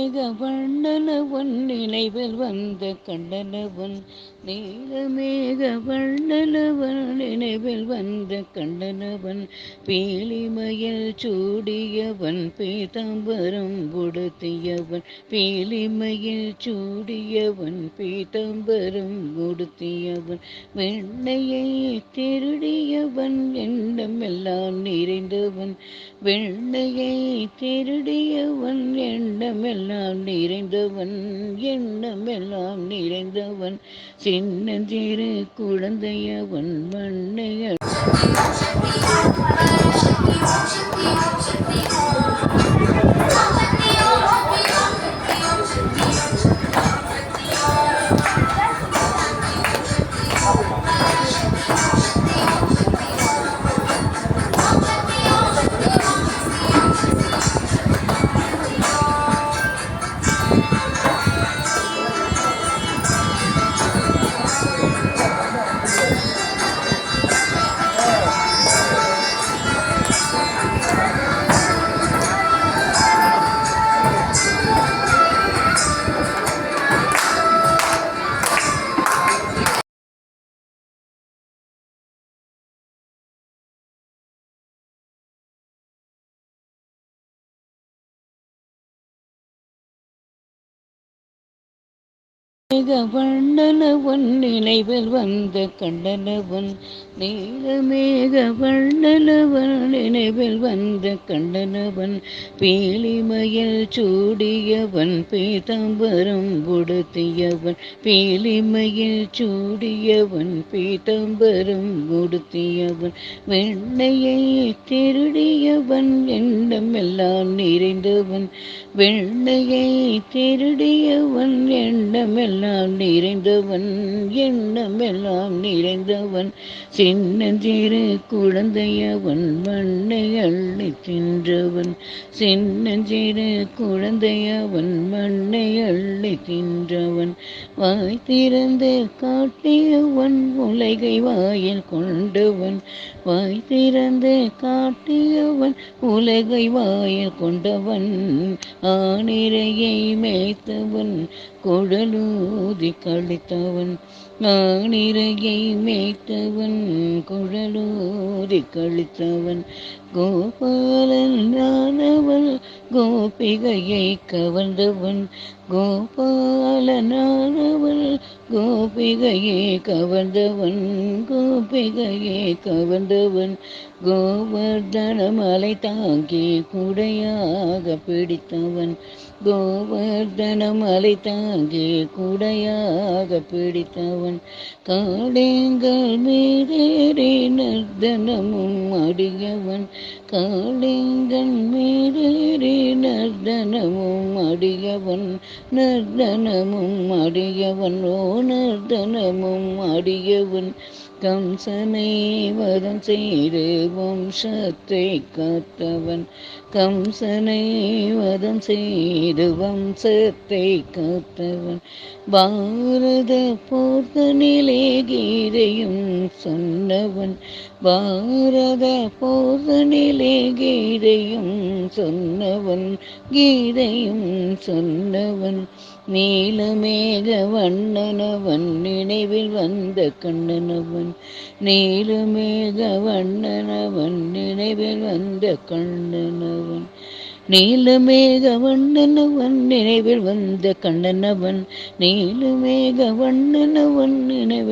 வண்ணனவன் நினைவில் வந்த கண்ணனவன் நீலமேக வண்ணனவன் நினைவில் வந்த கண்ணனவன் பீலிமயில் சூடியவன் பீதாம்பரம் உடுத்தியவன் பீலிமயில் சூடியவன் பீதாம்பரம் உடுத்தியவன் வெண்ணையை திருடியவன் எண்ணமெல்லாம் நிறைந்தவன் வெண்ணையை திருடியவன் எண்ணமெல்லாம் நிறைந்தவன் எண்ணமெல்லாம் நிறைந்தவன் சின்னஞ்சிறு குழந்தையவன் மண்ணைய வண்ணனவன் நினைவில் வந்த கண்ணனவன் நீலமேக வண்ணனவன் நினைவில் வந்த கண்ணனவன் பீலிமயில் சூடியவன் பீதாம்பரம் உடுத்தியவன் பீலிமயில் சூடியவன் பீதாம்பரம் உடுத்தியவன் வெண்ணையை திருடியவன் எண்ணமெல்லாம் நிறைந்தவன் வெண்ணையை திருடியவன் எண்ணமெல்லாம் நிறைந்தவன் எண்ணமெல்லாம் நிறைந்தவன் சின்னஞ்சிறு குழந்தையவன் மண்ணை அள்ளி தின்றவன் சின்னஞ்சிறு குழந்தையவன் மண்ணை அள்ளி தின்றவன் வாய் திறந்து காட்டியவன் உலகை வாயில் கொண்டவன் வாய் திறந்து காட்டியவன் உலகை வாயில் கொண்டவன் ஆனிரையை மேய்த்தவன் குழலூதி கழித்தவன் ஆனிரையை மேய்த்தவன் குழலூதி கழித்தவன் கோபாலன் நானவன் கோபிகையை கவர்ந்தவன் கோபாலனானவன் கோபிகையை கவர்ந்தவன் கோபிகையை கவர்ந்தவன் கோவர்தன மலை தாங்கி குடையாக பிடித்தவன் கோவர்தன மலை தாங்கி குடையாக பிடித்தவன் காளிங்கள் மீதேறி நர்தனமும் அடியவன் காளிங்கள் மீதேறி நர்தனமும் அடியவன் நர்தனமும் அடியவன் ஓ நர்தனமும் அடியவன் கம்சனை வதம் செய்து வம்சத்தை காத்தவன் கம்சனை வதம் செய்து வம்சத்தை காத்தவன் பாரத போர்தனிலே கீதையும் சொன்னவன் பாரத போர்தனிலே கீதையும் சொன்னவன் கீதையும் சொன்னவன் நீலமேக வண்ணனவன் நினைவில் வந்த கண்ணனவன் நீலமேக வண்ணனவன் நினைவில் வந்த கண்ணனவன் நீலமேக வண்ணனவன் நினைவில் வந்த கண்ணனவன் நீலமேக வண்ணனவன் நினைவில்